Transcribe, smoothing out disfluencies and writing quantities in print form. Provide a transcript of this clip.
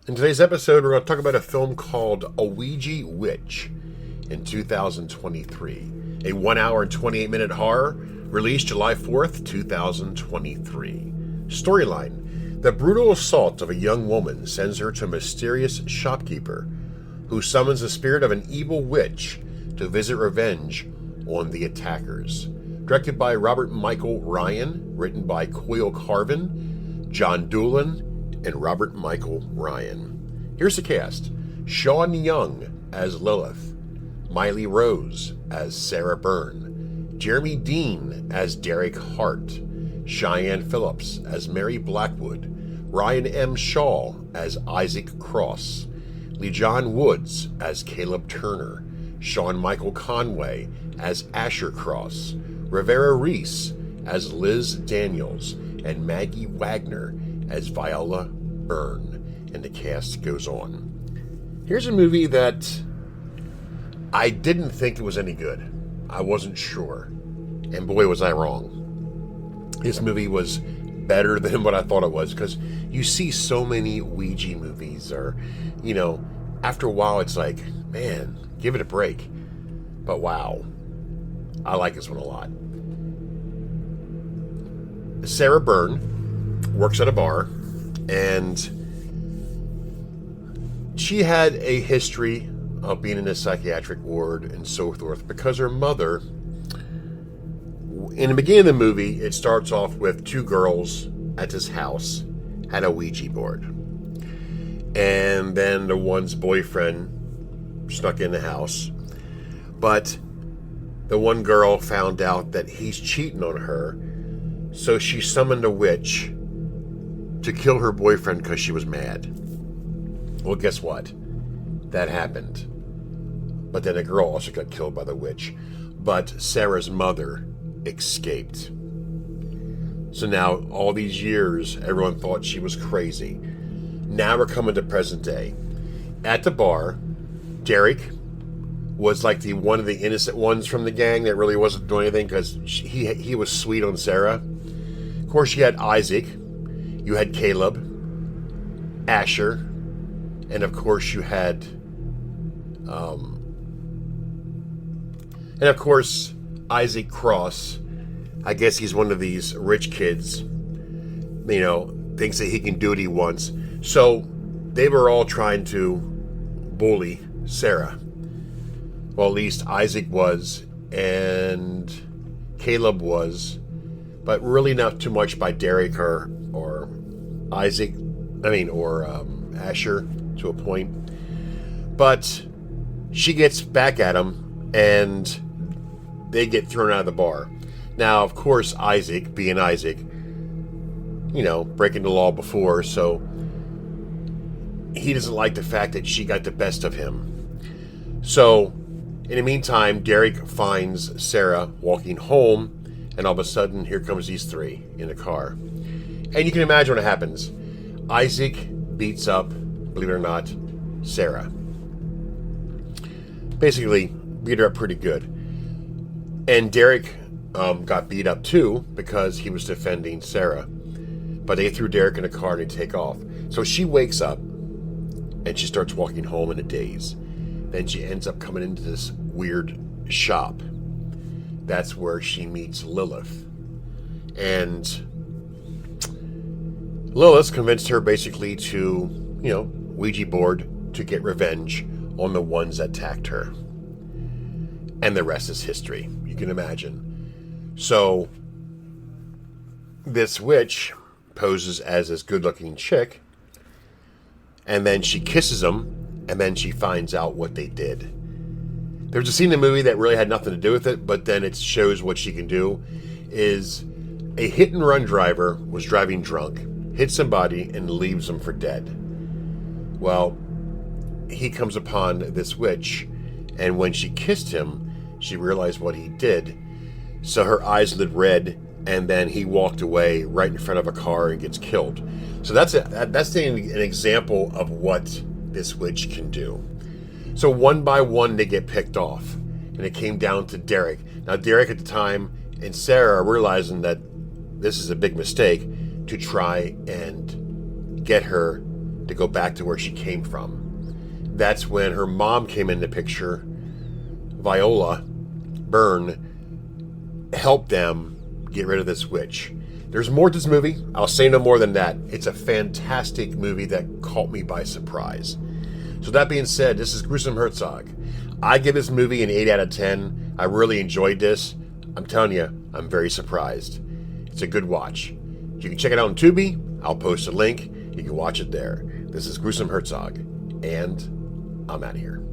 In today's episode, we're going to talk about a film called Ouija Witch in 2023. A 1 hour and 28-minute horror released July 4th, 2023. Storyline: the brutal assault of a young woman sends her to a mysterious shopkeeper who summons the spirit of an evil witch to visit revenge on the attackers. Directed by Robert Michael Ryan, written by Cuyle Carvin, John Doolan, and Robert Michael Ryan. Here's the cast: Sean Young as Lilith, Miley Rose as Sarah Byrne, Jeremy Dean as Derek Hart, Cheyenne Phillips as Mary Blackwood, Ryan M. Shaw as Isaac Cross, Lee John Woods as Caleb Turner, Sean Michael Conway as Asher Cross, Rivera Reese as Liz Daniels, and Maggie Wagner as Viola Byrne, and the cast goes on. Here's a movie that I didn't think it was any good. I wasn't sure, and boy was I wrong. This movie was better than what I thought it was, because you see so many Ouija movies, or, after a while it's like, man, give it a break. But wow, I like this one a lot. Sarah Byrne works at a bar, and she had a history of being in a psychiatric ward and so forth because her mother, in the beginning of the movie, it starts off with two girls at this house had a Ouija board, and then the one's boyfriend snuck in the house, but the one girl found out that he's cheating on her, so she summoned a witch to kill her boyfriend because she was mad. Well, guess what? That happened. But then a girl also got killed by the witch. But Sarah's mother escaped. So now, all these years, everyone thought she was crazy. Now we're coming to present day. At the bar, Derek was like one of the innocent ones from the gang that really wasn't doing anything because he was sweet on Sarah. Of course, you had Isaac. You had Caleb, Asher, and of course you had, Isaac Cross. I guess he's one of these rich kids, thinks that he can do what he wants. So they were all trying to bully Sarah. Well, at least Isaac was, and Caleb was, but really not too much by Derek or Isaac, Asher to a point. But she gets back at him, and they get thrown out of the bar. Now, of course, Isaac, being Isaac, breaking the law before, so he doesn't like the fact that she got the best of him. So, in the meantime, Derek finds Sarah walking home, and all of a sudden, here comes these three in a car. And you can imagine what happens. Isaac beats up, believe it or not, Sarah. Basically, beat her up pretty good. And Derek got beat up too because he was defending Sarah. But they threw Derek in a car and they take off. So she wakes up and she starts walking home in a daze. Then she ends up coming into this weird shop. That's where she meets Lilith. And Lilith convinced her basically to, Ouija board to get revenge on the ones that attacked her. And the rest is history, you can imagine. So, this witch poses as this good-looking chick, and then she kisses him, and then she finds out what they did. There's a scene in the movie that really had nothing to do with it, but then it shows what she can do. Is a hit-and-run driver was driving drunk, hits somebody, and leaves them for dead. Well, he comes upon this witch, and when she kissed him, she realized what he did. So her eyes lit red, and then he walked away right in front of a car and gets killed. So that's an example of what this witch can do. So one by one, they get picked off, and it came down to Derek. Now, Derek at the time and Sarah are realizing that this is a big mistake to try and get her to go back to where she came from. That's when her mom came into picture. Viola Byrne helped them get rid of this witch. There's more to this movie. I'll say no more than that. It's a fantastic movie that caught me by surprise. So that being said, this is Gruesome Herzog. I give this movie an 8 out of 10. I really enjoyed this. I'm telling you, I'm very surprised. It's a good watch. You can check it out on Tubi. I'll post a link. You can watch it there. This is Gruesome Herzog, and I'm out of here.